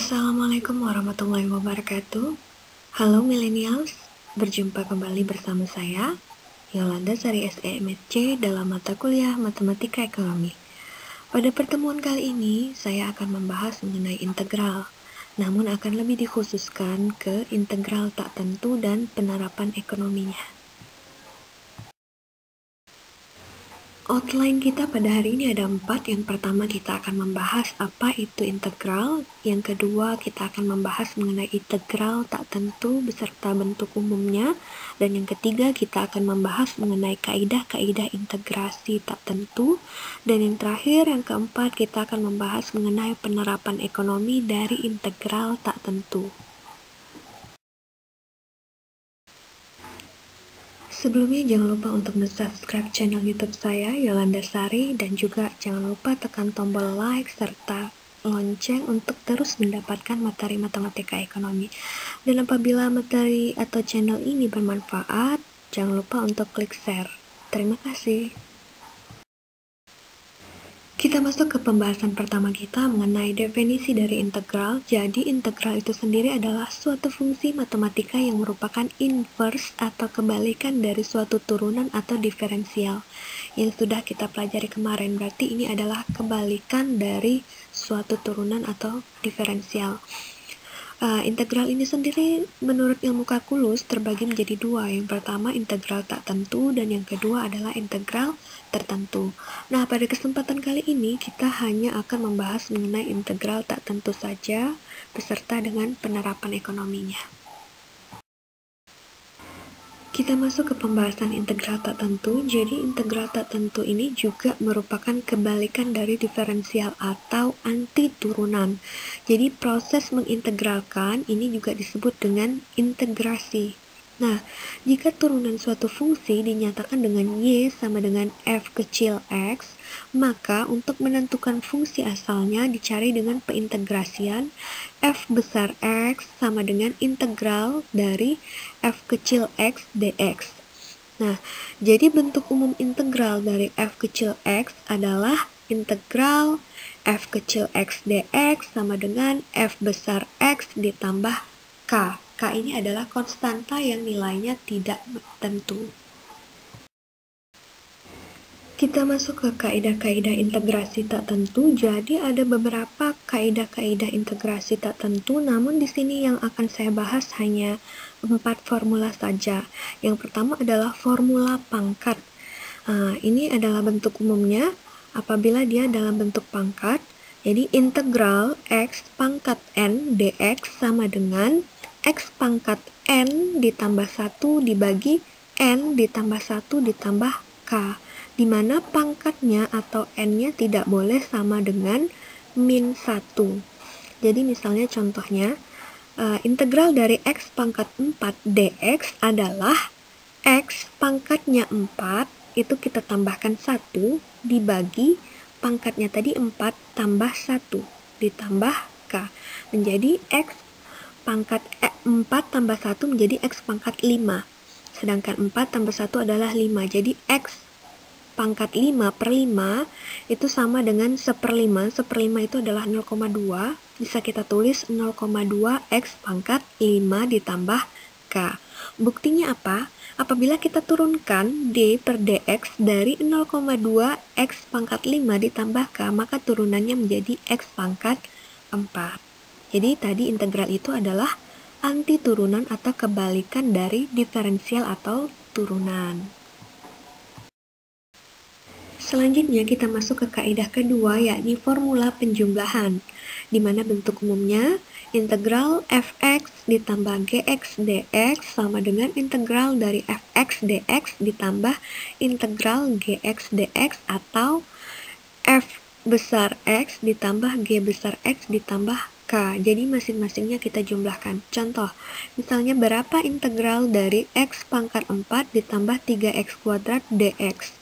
Assalamualaikum warahmatullahi wabarakatuh. Halo millennials, berjumpa kembali bersama saya, Yolanda Sari SEMC dalam mata kuliah Matematika Ekonomi. Pada pertemuan kali ini, saya akan membahas mengenai integral, namun akan lebih dikhususkan ke integral tak tentu dan penerapan ekonominya. Outline kita pada hari ini ada 4. Yang pertama kita akan membahas apa itu integral. Yang kedua kita akan membahas mengenai integral tak tentu beserta bentuk umumnya. Dan yang ketiga kita akan membahas mengenai kaidah-kaidah integrasi tak tentu. Dan yang terakhir, yang keempat, kita akan membahas mengenai penerapan ekonomi dari integral tak tentu. Sebelumnya jangan lupa untuk subscribe channel YouTube saya, Yolanda Sari, dan juga jangan lupa tekan tombol like serta lonceng untuk terus mendapatkan materi matematika ekonomi. Dan apabila materi atau channel ini bermanfaat, jangan lupa untuk klik share. Terima kasih. Kita masuk ke pembahasan pertama kita mengenai definisi dari integral. Jadi, integral itu sendiri adalah suatu fungsi matematika yang merupakan inverse atau kebalikan dari suatu turunan atau diferensial. Yang sudah kita pelajari kemarin, berarti ini adalah kebalikan dari suatu turunan atau diferensial. Integral ini sendiri menurut ilmu kalkulus terbagi menjadi dua. Yang pertama integral tak tentu dan yang kedua adalah integral tertentu. Nah, pada kesempatan kali ini kita hanya akan membahas mengenai integral tak tentu saja beserta dengan penerapan ekonominya. Kita masuk ke pembahasan integral tak tentu. Jadi integral tak tentu ini juga merupakan kebalikan dari diferensial atau anti turunan. Jadi proses mengintegralkan ini juga disebut dengan integrasi. Nah, jika turunan suatu fungsi dinyatakan dengan y sama dengan f kecil x, maka untuk menentukan fungsi asalnya dicari dengan peintegrasian f besar x sama dengan integral dari f kecil x dx. Nah, jadi bentuk umum integral dari f kecil x adalah integral f kecil x dx sama dengan f besar x ditambah k. K ini adalah konstanta yang nilainya tidak tentu. Kita masuk ke kaidah-kaidah integrasi tak tentu. Jadi ada beberapa kaidah-kaidah integrasi tak tentu, namun di sini yang akan saya bahas hanya 4 formula saja. Yang pertama adalah formula pangkat. Ini adalah bentuk umumnya apabila dia dalam bentuk pangkat. Jadi integral x pangkat n dx sama dengan x pangkat n ditambah 1 dibagi n ditambah 1 ditambah k, di mana pangkatnya atau n-nya tidak boleh sama dengan min 1. Jadi misalnya contohnya, integral dari x pangkat 4 dx adalah x pangkatnya 4, itu kita tambahkan 1 dibagi pangkatnya tadi 4 tambah 1 ditambah k, menjadi x pangkat 4 tambah 1 menjadi x pangkat 5. Sedangkan 4 tambah 1 adalah 5. Jadi x pangkat 5 per 5 itu sama dengan 1/5. 1/5 itu adalah 0,2. Bisa kita tulis 0,2 x pangkat 5 ditambah k. Buktinya apa? Apabila kita turunkan d per dx dari 0,2 x pangkat 5 ditambah k, maka turunannya menjadi x pangkat 4. Jadi tadi integral itu adalah anti turunan atau kebalikan dari diferensial atau turunan. Selanjutnya kita masuk ke kaidah kedua, yakni formula penjumlahan, di mana bentuk umumnya integral fx ditambah gx dx sama dengan integral dari fx dx ditambah integral gx dx atau f besar x ditambah g besar x ditambah k. Jadi masing-masingnya kita jumlahkan. Contoh, misalnya berapa integral dari x pangkat 4 ditambah 3x kuadrat dx.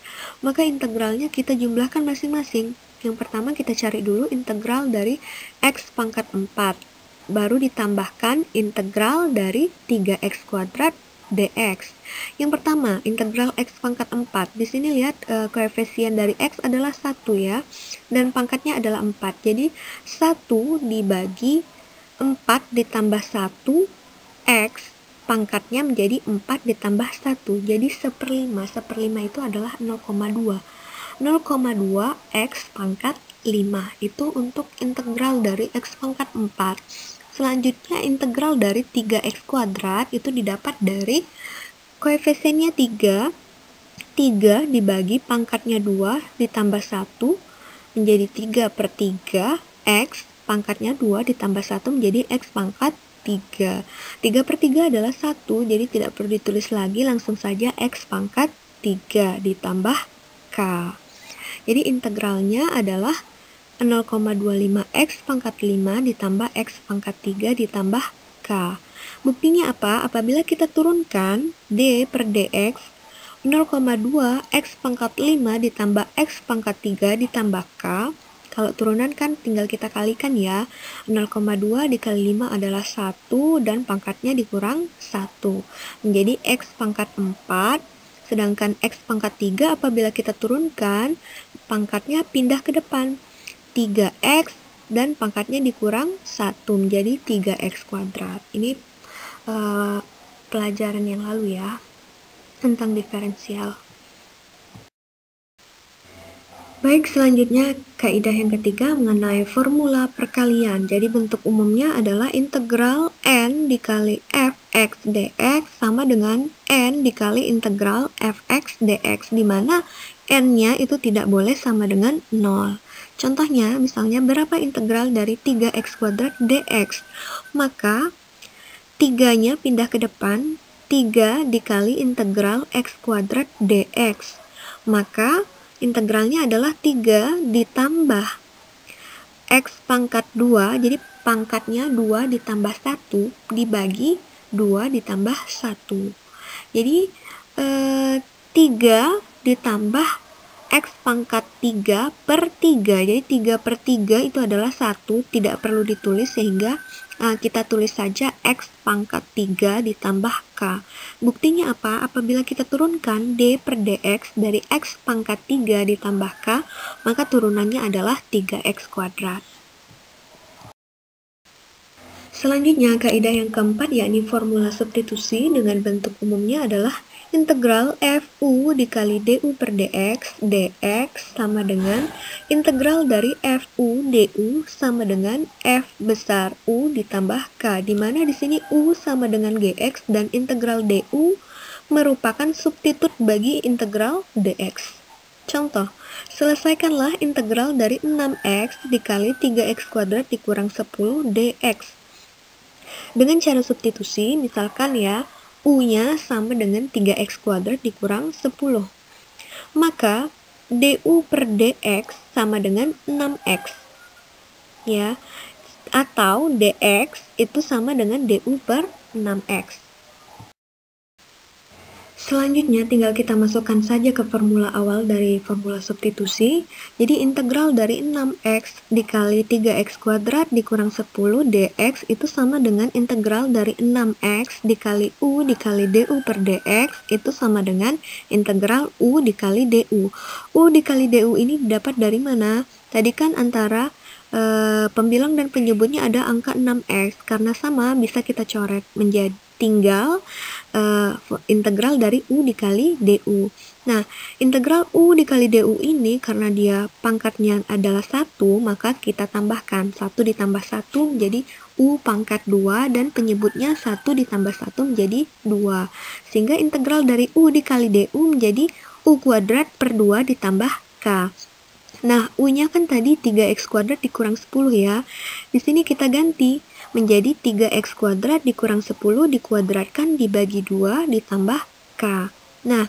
Maka integralnya kita jumlahkan masing-masing. Yang pertama kita cari dulu integral dari x pangkat 4. Baru ditambahkan integral dari 3x kuadrat dx. Yang pertama, integral x pangkat 4. Di sini lihat koefisien dari x adalah 1 ya. Dan pangkatnya adalah 4. Jadi 1 dibagi 4 ditambah 1 X pangkatnya menjadi 4 ditambah 1, jadi 1/5. 1/5 itu adalah 0,2. 0,2 X pangkat 5 itu untuk integral dari X pangkat 4. Selanjutnya integral dari 3X kuadrat itu didapat dari koefisiennya 3 dibagi pangkatnya 2 ditambah 1 menjadi 3/3 X pangkatnya 2 ditambah 1 menjadi X pangkat 3. 3/3 adalah 1, jadi tidak perlu ditulis lagi, langsung saja X pangkat 3 ditambah K. Jadi integralnya adalah 0,25 X pangkat 5 ditambah X pangkat 3 ditambah K. Buktinya apa? Apabila kita turunkan D per dx, 0,2 X pangkat 5 ditambah X pangkat 3 ditambah K. Kalau turunan kan tinggal kita kalikan ya. 0,2 dikali 5 adalah 1 dan pangkatnya dikurang 1. Menjadi X pangkat 4. Sedangkan X pangkat 3 apabila kita turunkan, pangkatnya pindah ke depan. 3X dan pangkatnya dikurang 1 menjadi 3X kuadrat. Ini pelajaran yang lalu ya, tentang diferensial. Baik, selanjutnya kaidah yang ketiga mengenai formula perkalian. Jadi bentuk umumnya adalah integral n dikali fx dx sama dengan n dikali integral fx dx, di mana n-nya itu tidak boleh sama dengan 0. Contohnya, misalnya berapa integral dari 3x kuadrat dx? Maka 3-nya pindah ke depan, 3 dikali integral x kuadrat dx. Maka integralnya adalah 3 ditambah X pangkat 2, jadi pangkatnya 2 ditambah 1 dibagi 2 ditambah 1. Jadi 3 ditambah X pangkat 3 per 3, jadi 3/3 itu adalah 1, tidak perlu ditulis sehingga kita tulis saja X pangkat 3 ditambah K. Buktinya apa? Apabila kita turunkan D per dx dari X pangkat 3 ditambah K, maka turunannya adalah 3X kuadrat. Selanjutnya, kaidah yang keempat yakni formula substitusi dengan bentuk umumnya adalah integral fu dikali du per dx, dx sama dengan integral dari fu du sama dengan f besar u ditambah k, di mana di sini u sama dengan gx dan integral du merupakan substitut bagi integral dx. Contoh, selesaikanlah integral dari 6x dikali 3x kuadrat dikurang 10 dx. Dengan cara substitusi, misalkan ya, U-nya sama dengan 3x kuadrat dikurang 10. Maka du per dx sama dengan 6x. Ya, atau dx itu sama dengan du per 6x. Selanjutnya tinggal kita masukkan saja ke formula awal dari formula substitusi. Jadi integral dari 6x dikali 3x kuadrat dikurang 10 dx itu sama dengan integral dari 6x dikali u dikali du per dx itu sama dengan integral u dikali du. U dikali du ini didapat dari mana? Tadi kan antara pembilang dan penyebutnya ada angka 6x. Karena sama bisa kita coret menjadi tinggal integral dari u dikali du. Nah, integral u dikali du ini karena dia pangkatnya adalah 1, maka kita tambahkan 1 ditambah 1 menjadi u pangkat 2 dan penyebutnya 1 ditambah 1 menjadi 2. Sehingga integral dari u dikali du menjadi u kuadrat per 2 ditambah k. Nah, u-nya kan tadi 3x kuadrat dikurang 10 ya. Di sini kita ganti menjadi 3x kuadrat dikurang 10 dikuadratkan dibagi 2 ditambah k. Nah,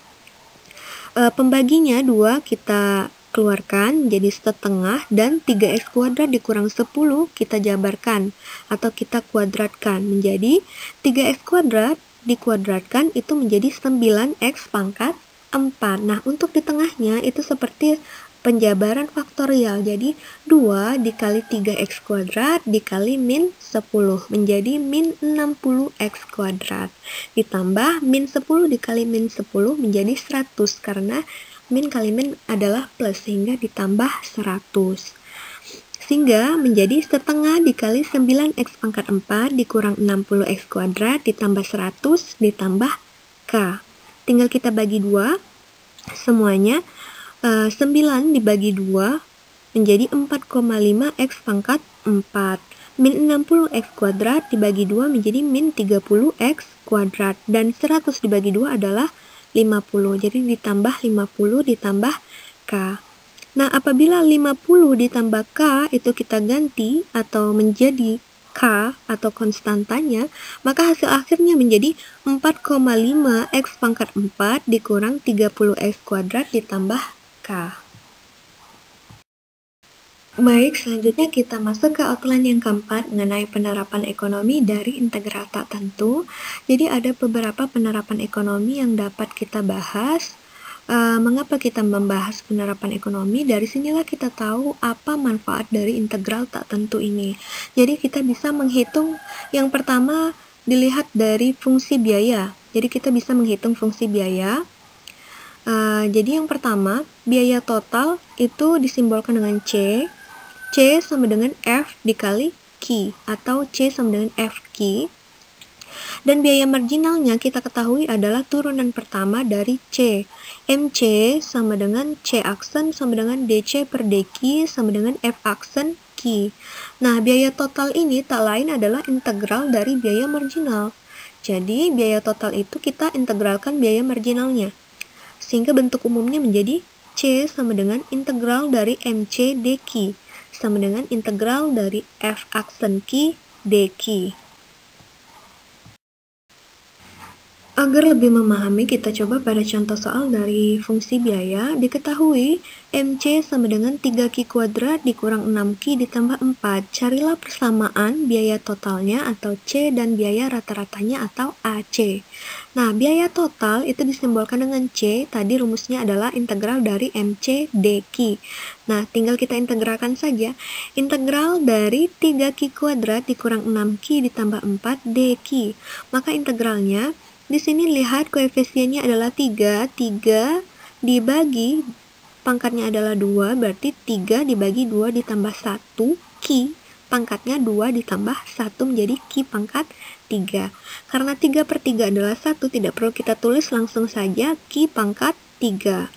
pembaginya 2 kita keluarkan menjadi setengah dan 3x kuadrat dikurang 10 kita jabarkan atau kita kuadratkan menjadi 3x kuadrat dikuadratkan itu menjadi 9x pangkat 4. Nah, untuk di tengahnya itu seperti penjabaran faktorial, jadi 2 dikali 3x kuadrat dikali min 10 menjadi min 60x kuadrat ditambah min 10 dikali min 10 menjadi 100 karena min kali min adalah plus sehingga ditambah 100. Sehingga menjadi setengah dikali 9x pangkat 4 dikurang 60x kuadrat ditambah 100 ditambah K. Tinggal kita bagi 2, semuanya 9 dibagi 2 menjadi 4,5x pangkat 4. Min 60x kuadrat dibagi 2 menjadi min 30x kuadrat. Dan 100 dibagi 2 adalah 50. Jadi ditambah 50 ditambah K. Nah, apabila 50 ditambah K itu kita ganti atau menjadi K atau konstantanya, maka hasil akhirnya menjadi 4,5x pangkat 4 dikurang 30x kuadrat ditambah K. Baik, selanjutnya kita masuk ke outline yang keempat mengenai penerapan ekonomi dari integral tak tentu. Jadi ada beberapa penerapan ekonomi yang dapat kita bahas. Mengapa kita membahas penerapan ekonomi? Dari sinilah kita tahu apa manfaat dari integral tak tentu ini. Jadi kita bisa menghitung, yang pertama dilihat dari fungsi biaya. Jadi kita bisa menghitung fungsi biaya. Jadi yang pertama, biaya total itu disimbolkan dengan C. C sama dengan F dikali Q, atau C sama dengan FQ. Dan biaya marginalnya kita ketahui adalah turunan pertama dari C. MC sama dengan C aksen sama dengan DC per DQ sama dengan F aksen Q. Nah, biaya total ini tak lain adalah integral dari biaya marginal. Jadi, biaya total itu kita integralkan biaya marginalnya. Sehingga bentuk umumnya menjadi C sama dengan integral dari MC DQ sama dengan integral dari F aksen Q DQ. Agar lebih memahami, kita coba pada contoh soal dari fungsi biaya. Diketahui MC sama dengan 3Q kuadrat dikurang 6Q ditambah 4. Carilah persamaan biaya totalnya atau C dan biaya rata-ratanya atau AC. Nah, biaya total itu disimbolkan dengan C. Tadi rumusnya adalah integral dari MC DQ. Nah, tinggal kita integralkan saja. Integral dari 3Q kuadrat dikurang 6Q ditambah 4 DQ. Maka integralnya di sini lihat koefisiennya adalah 3 dibagi pangkatnya adalah 2, berarti 3 dibagi 2 ditambah 1, Q pangkatnya 2 ditambah 1 menjadi Q pangkat 3. Karena 3 per 3 adalah 1, tidak perlu kita tulis, langsung saja Q pangkat 3.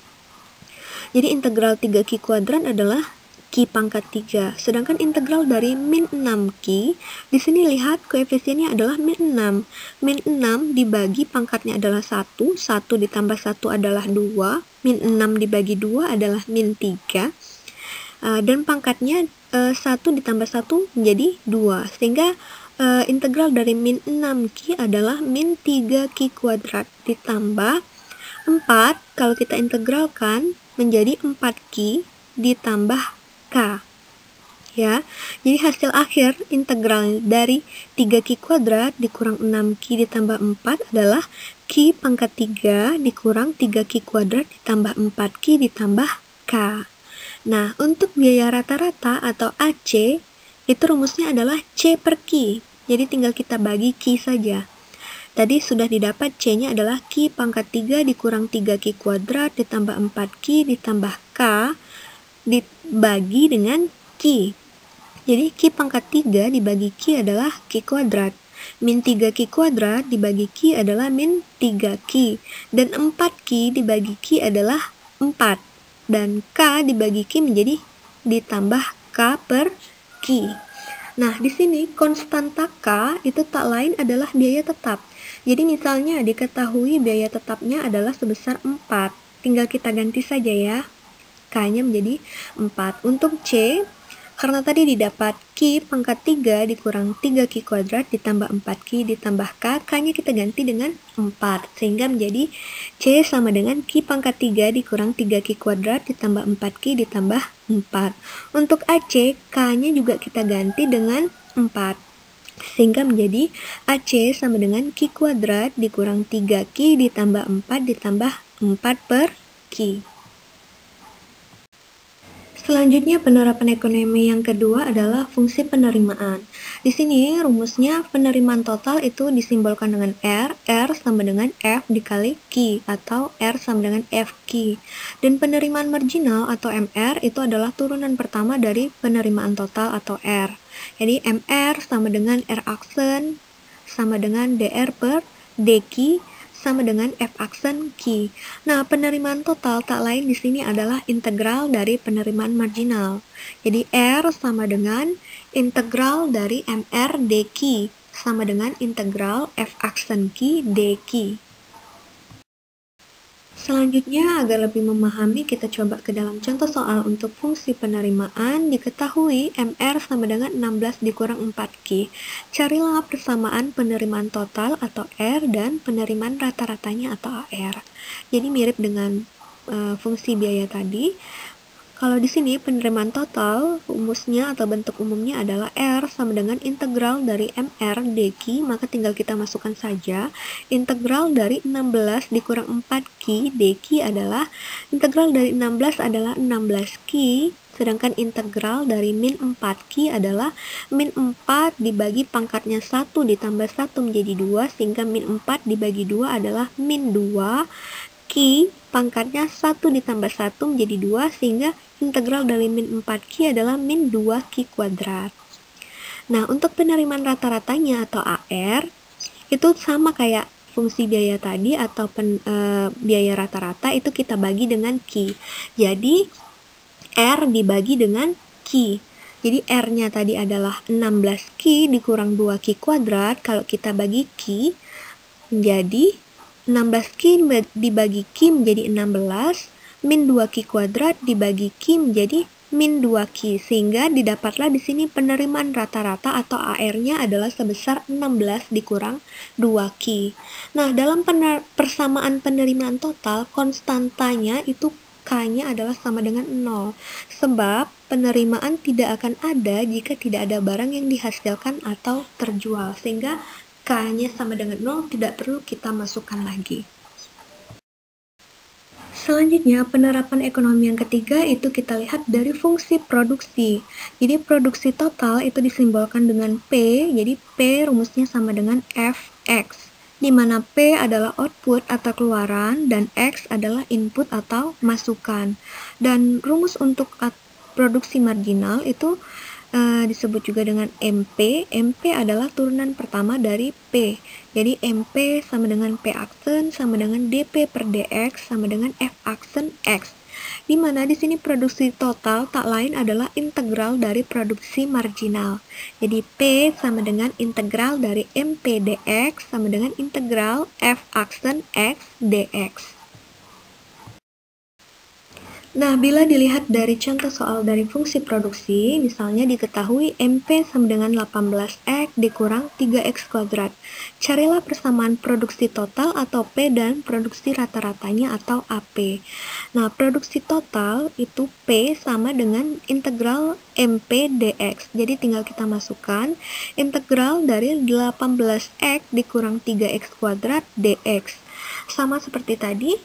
Jadi integral 3Q kuadrat adalah Q pangkat 3. Sedangkan integral dari min 6Q, di sini lihat koefisiennya adalah min 6. Min 6 dibagi pangkatnya adalah 1, 1 ditambah 1 adalah 2, min 6 dibagi 2 adalah min 3, dan pangkatnya 1 ditambah 1 menjadi 2. Sehingga integral dari min 6Q adalah min 3Q kuadrat ditambah 4, kalau kita integralkan menjadi 4Q ditambah K. Ya, jadi hasil akhir integral dari 3Q kuadrat dikurang 6Q ditambah 4 adalah Q pangkat 3 dikurang 3Q kuadrat ditambah 4Q ditambah K. Nah, untuk biaya rata-rata atau AC, itu rumusnya adalah C per Q. Jadi tinggal kita bagi Q saja. Tadi sudah didapat C-nya adalah Q pangkat 3 dikurang 3Q kuadrat ditambah 4Q ditambah K dibagi dengan Q. Jadi Q pangkat 3 dibagi Q adalah Q kuadrat. Min 3Q kuadrat dibagi Q adalah min 3Q. Dan 4Q dibagi Q adalah 4. Dan K dibagi Q menjadi ditambah K per Q. Nah, di sini konstanta K itu tak lain adalah biaya tetap. Jadi misalnya diketahui biaya tetapnya adalah sebesar 4. Tinggal kita ganti saja ya. K-nya menjadi 4. Untuk C, karena tadi didapat Q pangkat 3 dikurang 3Q kuadrat ditambah 4Q ditambah K, K-nya kita ganti dengan 4. Sehingga menjadi C sama dengan Q pangkat 3 dikurang 3Q kuadrat ditambah 4Q ditambah 4. Untuk AC, K-nya juga kita ganti dengan 4. Sehingga menjadi AC sama dengan Q kuadrat dikurang 3Q ditambah 4 ditambah 4 per Q. Selanjutnya, penerapan ekonomi yang kedua adalah fungsi penerimaan. Di sini rumusnya penerimaan total itu disimbolkan dengan R sama dengan F dikali Q atau R sama dengan FQ. Dan penerimaan marginal atau MR itu adalah turunan pertama dari penerimaan total atau R. Jadi MR sama dengan R aksen sama dengan DR per DQ sama dengan F aksen Q. Nah, penerimaan total tak lain di sini adalah integral dari penerimaan marginal. Jadi R sama dengan integral dari MR dQ sama dengan integral F aksen Q dQ. Selanjutnya, agar lebih memahami, kita coba ke dalam contoh soal untuk fungsi penerimaan. Diketahui MR sama dengan 16 dikurang 4Q. Carilah persamaan penerimaan total atau R dan penerimaan rata-ratanya atau AR. Jadi mirip dengan fungsi biaya tadi. Kalau di sini penerimaan total, rumusnya atau bentuk umumnya adalah R sama dengan integral dari MR dQ, maka tinggal kita masukkan saja. Integral dari 16 dikurang 4Q dQ adalah, integral dari 16 adalah 16Q, sedangkan integral dari min 4Q adalah min 4 dibagi pangkatnya 1 ditambah 1 menjadi 2, sehingga min 4 dibagi 2 adalah min 2. Q pangkatnya 1 ditambah 1 menjadi 2, sehingga integral dari min 4Q adalah min 2Q kuadrat. Nah, untuk penerimaan rata-ratanya atau AR, itu sama kayak fungsi biaya tadi atau biaya rata-rata itu kita bagi dengan Q. Jadi, R dibagi dengan Q. Jadi, R-nya tadi adalah 16Q dikurang 2Q kuadrat. Kalau kita bagi Q, menjadi 16Q dibagi Q menjadi 16, min 2Q kuadrat dibagi Q menjadi min 2Q, sehingga didapatlah di sini penerimaan rata-rata atau AR-nya adalah sebesar 16 dikurang 2Q. Nah, dalam persamaan penerimaan total, konstantanya itu K-nya adalah sama dengan 0, sebab penerimaan tidak akan ada jika tidak ada barang yang dihasilkan atau terjual, sehingga K-nya sama dengan 0, tidak perlu kita masukkan lagi. Selanjutnya, penerapan ekonomi yang ketiga itu kita lihat dari fungsi produksi. Jadi, produksi total itu disimbolkan dengan P, jadi P rumusnya sama dengan Fx, di mana P adalah output atau keluaran dan X adalah input atau masukan. Dan rumus untuk produksi marginal itu disebut juga dengan MP. MP adalah turunan pertama dari P. Jadi MP sama dengan P aksen sama dengan DP per DX sama dengan F aksen X. Di mana di sini produksi total tak lain adalah integral dari produksi marginal. Jadi P sama dengan integral dari MP DX sama dengan integral F aksen X DX. Nah, bila dilihat dari contoh soal dari fungsi produksi, misalnya diketahui MP sama dengan 18X dikurang 3X kuadrat. Carilah persamaan produksi total atau P dan produksi rata-ratanya atau AP. Nah, produksi total itu P sama dengan integral MP dx. Jadi tinggal kita masukkan integral dari 18X dikurang 3X kuadrat dx. Sama seperti tadi,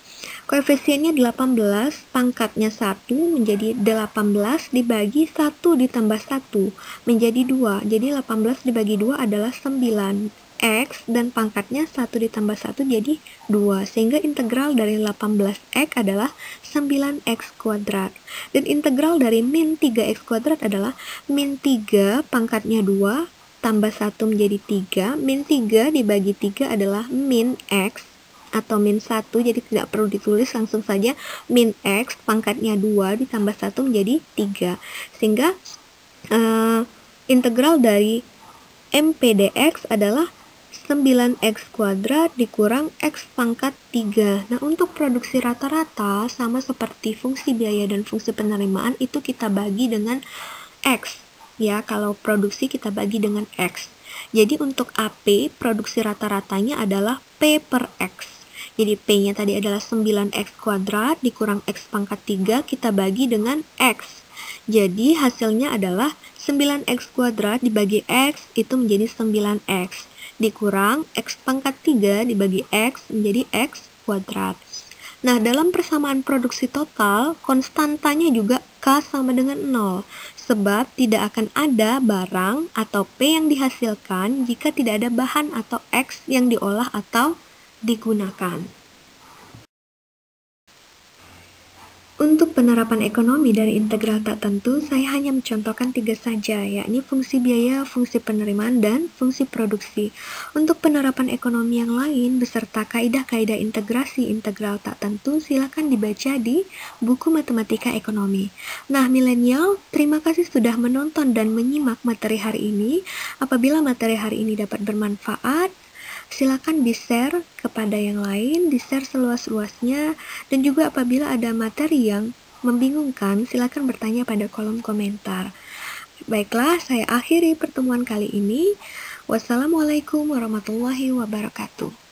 koefisiennya 18, pangkatnya 1 menjadi 18 dibagi 1 ditambah 1 menjadi 2. Jadi 18 dibagi 2 adalah 9x dan pangkatnya 1 ditambah 1 jadi 2. Sehingga integral dari 18x adalah 9x kuadrat. Dan integral dari min 3x kuadrat adalah min 3 pangkatnya 2 tambah 1 menjadi 3. Min 3 dibagi 3 adalah min x atau min 1, jadi tidak perlu ditulis, langsung saja min x pangkatnya 2 ditambah 1 menjadi 3, sehingga integral dari MP dx adalah 9x kuadrat dikurang x pangkat 3. Nah, untuk produksi rata-rata sama seperti fungsi biaya dan fungsi penerimaan itu kita bagi dengan x. Ya, kalau produksi kita bagi dengan x. Jadi untuk AP produksi rata-ratanya adalah P per x. Jadi P-nya tadi adalah 9x kuadrat dikurang x pangkat 3, kita bagi dengan x. Jadi hasilnya adalah 9x kuadrat dibagi x itu menjadi 9x. Dikurang x pangkat 3 dibagi x menjadi x kuadrat. Nah, dalam persamaan produksi total, konstantanya juga K sama dengan 0, sebab tidak akan ada barang atau P yang dihasilkan jika tidak ada bahan atau X yang diolah atau digunakan. Untuk penerapan ekonomi dari integral tak tentu, saya hanya mencontohkan 3 saja, yakni fungsi biaya, fungsi penerimaan, dan fungsi produksi. Untuk penerapan ekonomi yang lain, beserta kaidah-kaidah integrasi integral tak tentu, silakan dibaca di buku Matematika Ekonomi. Nah, milenial, terima kasih sudah menonton dan menyimak materi hari ini. Apabila materi hari ini dapat bermanfaat, silakan di-share kepada yang lain, di-share seluas-luasnya, dan juga apabila ada materi yang membingungkan, silakan bertanya pada kolom komentar. Baiklah, saya akhiri pertemuan kali ini. Wassalamualaikum warahmatullahi wabarakatuh.